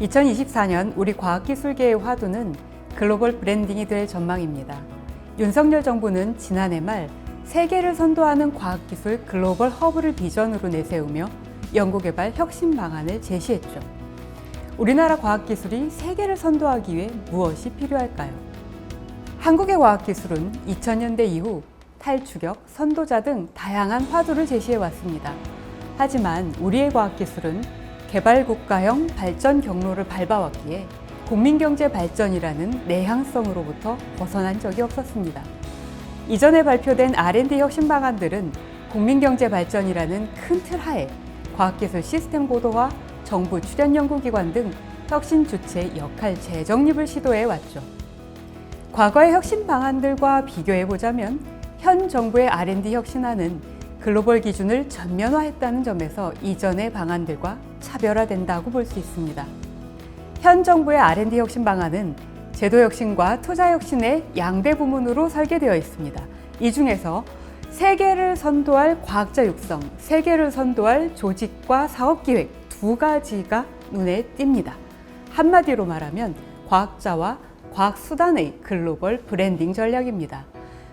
2024년 우리 과학기술계의 화두는 글로벌 브랜딩이 될 전망입니다. 윤석열 정부는 지난해 말 세계를 선도하는 과학기술 글로벌 허브를 비전으로 내세우며 연구개발 혁신 방안을 제시했죠. 우리나라 과학기술이 세계를 선도하기 위해 무엇이 필요할까요? 한국의 과학기술은 2000년대 이후 탈추격, 선도자 등 다양한 화두를 제시해왔습니다. 하지만 우리의 과학기술은 개발국가형 발전 경로를 밟아왔기에 국민경제 발전이라는 내향성으로부터 벗어난 적이 없었습니다. 이전에 발표된 R&D 혁신 방안들은 국민경제 발전이라는 큰 틀 하에 과학기술 시스템 고도화, 정부 출연 연구기관 등 혁신 주체 역할 재정립을 시도해 왔죠. 과거의 혁신 방안들과 비교해보자면 현 정부의 R&D 혁신안은 글로벌 기준을 전면화했다는 점에서 이전의 방안들과 차별화된다고 볼 수 있습니다. 현 정부의 R&D 혁신 방안은 제도 혁신과 투자 혁신의 양대 부문으로 설계되어 있습니다. 이 중에서 세계를 선도할 과학자 육성, 세계를 선도할 조직과 사업 기획 두 가지가 눈에 띕니다. 한마디로 말하면 과학자와 과학수단의 글로벌 브랜딩 전략입니다.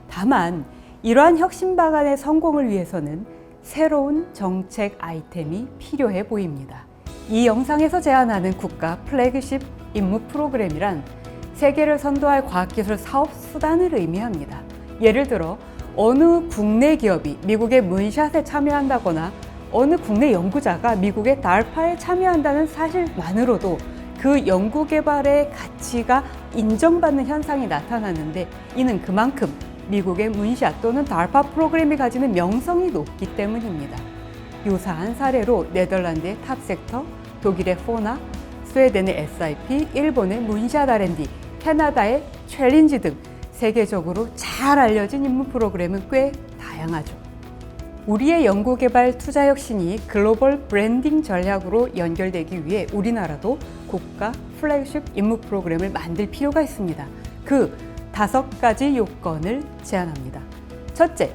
다만 이러한 혁신 방안의 성공을 위해서는 새로운 정책 아이템이 필요해 보입니다. 이 영상에서 제안하는 국가 플래그십 임무 프로그램이란 세계를 선도할 과학기술 사업 수단을 의미합니다. 예를 들어 어느 국내 기업이 미국의 문샷에 참여한다거나 어느 국내 연구자가 미국의 DARPA에 참여한다는 사실만으로도 그 연구개발의 가치가 인정받는 현상이 나타나는데 이는 그만큼 미국의 문샷 또는 DARPA 프로그램이 가지는 명성이 높기 때문입니다. 유사한 사례로 네덜란드의 탑섹터, 독일의 포나, 스웨덴의 SIP, 일본의 문샷 R&D, 캐나다의 챌린지 등 세계적으로 잘 알려진 임무 프로그램은 꽤 다양하죠. 우리의 연구개발 투자 혁신이 글로벌 브랜딩 전략으로 연결되기 위해 우리나라도 국가 플래그십 임무 프로그램을 만들 필요가 있습니다. 그 5가지 요건을 제안합니다. 첫째,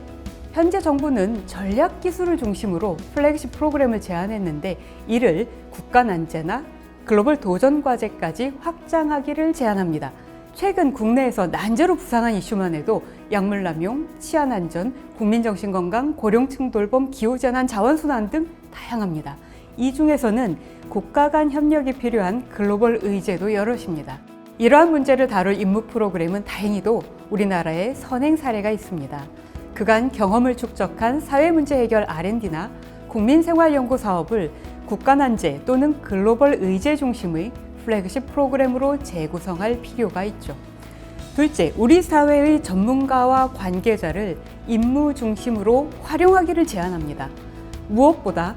현재 정부는 전략기술을 중심으로 플래그십 프로그램을 제안했는데 이를 국가 난제나 글로벌 도전 과제까지 확장하기를 제안합니다. 최근 국내에서 난제로 부상한 이슈만 해도 약물남용, 치안안전, 국민정신건강, 고령층 돌봄, 기후재난, 자원순환 등 다양합니다. 이 중에서는 국가 간 협력이 필요한 글로벌 의제도 여럿입니다. 이러한 문제를 다룰 임무 프로그램은 다행히도 우리나라에 선행 사례가 있습니다. 그간 경험을 축적한 사회문제 해결 R&D나 국민생활연구 사업을 국가난제 또는 글로벌 의제 중심의 플래그십 프로그램으로 재구성할 필요가 있죠. 둘째, 우리 사회의 전문가와 관계자를 임무 중심으로 활용하기를 제안합니다. 무엇보다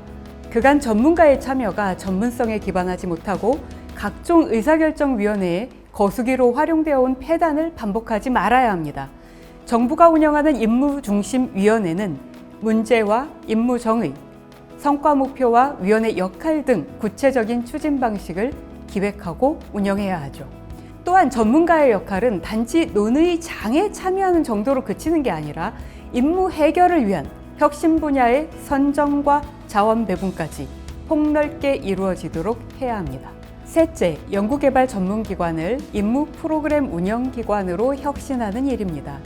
그간 전문가의 참여가 전문성에 기반하지 못하고 각종 의사결정위원회에 거수기로 활용되어 온 폐단을 반복하지 말아야 합니다. 정부가 운영하는 임무중심위원회는 문제와 임무 정의, 성과 목표와 위원회 역할 등 구체적인 추진 방식을 기획하고 운영해야 하죠. 또한 전문가의 역할은 단지 논의 장에 참여하는 정도로 그치는 게 아니라 임무 해결을 위한 혁신 분야의 선정과 자원 배분까지 폭넓게 이루어지도록 해야 합니다. 셋째, 연구개발 전문기관을 임무 프로그램 운영기관으로 혁신하는 일입니다.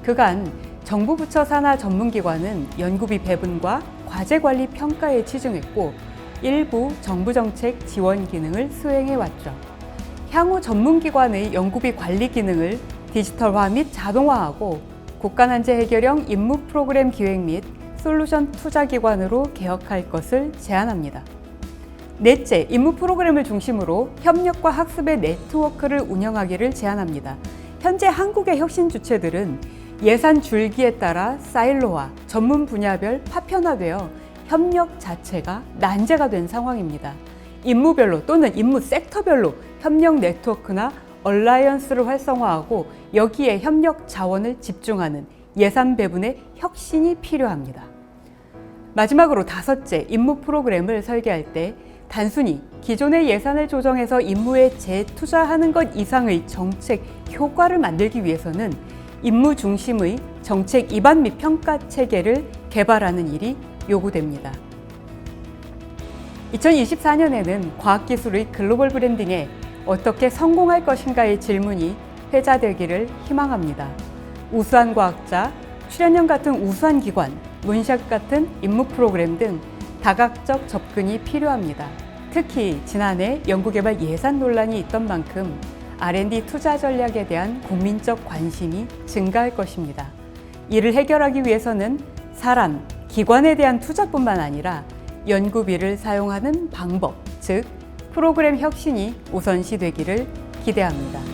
그간 정부 부처 산하 전문기관은 연구비 배분과 과제관리 평가에 치중했고 일부 정부정책 지원 기능을 수행해왔죠. 향후 전문기관의 연구비 관리 기능을 디지털화 및 자동화하고 국가난제 해결형 임무 프로그램 기획 및 솔루션 투자기관으로 개혁할 것을 제안합니다. 넷째, 임무 프로그램을 중심으로 협력과 학습의 네트워크를 운영하기를 제안합니다. 현재 한국의 혁신 주체들은 예산 줄기에 따라 사일로화, 전문 분야별 파편화되어 협력 자체가 난제가 된 상황입니다. 임무별로 또는 임무 섹터별로 협력 네트워크나 얼라이언스를 활성화하고 여기에 협력 자원을 집중하는 예산 배분의 혁신이 필요합니다. 마지막으로 다섯째, 임무 프로그램을 설계할 때 단순히 기존의 예산을 조정해서 임무에 재투자하는 것 이상의 정책 효과를 만들기 위해서는 임무 중심의 정책 입안 및 평가 체계를 개발하는 일이 요구됩니다. 2024년에는 과학기술의 글로벌 브랜딩에 어떻게 성공할 것인가의 질문이 회자되기를 희망합니다. 우수한 과학자, 출연연 같은 우수한 기관, 문샷 같은 임무 프로그램 등 다각적 접근이 필요합니다. 특히 지난해 연구개발 예산 논란이 있던 만큼 R&D 투자 전략에 대한 국민적 관심이 증가할 것입니다. 이를 해결하기 위해서는 사람, 기관에 대한 투자뿐만 아니라 연구비를 사용하는 방법, 즉 프로그램 혁신이 우선시 되기를 기대합니다.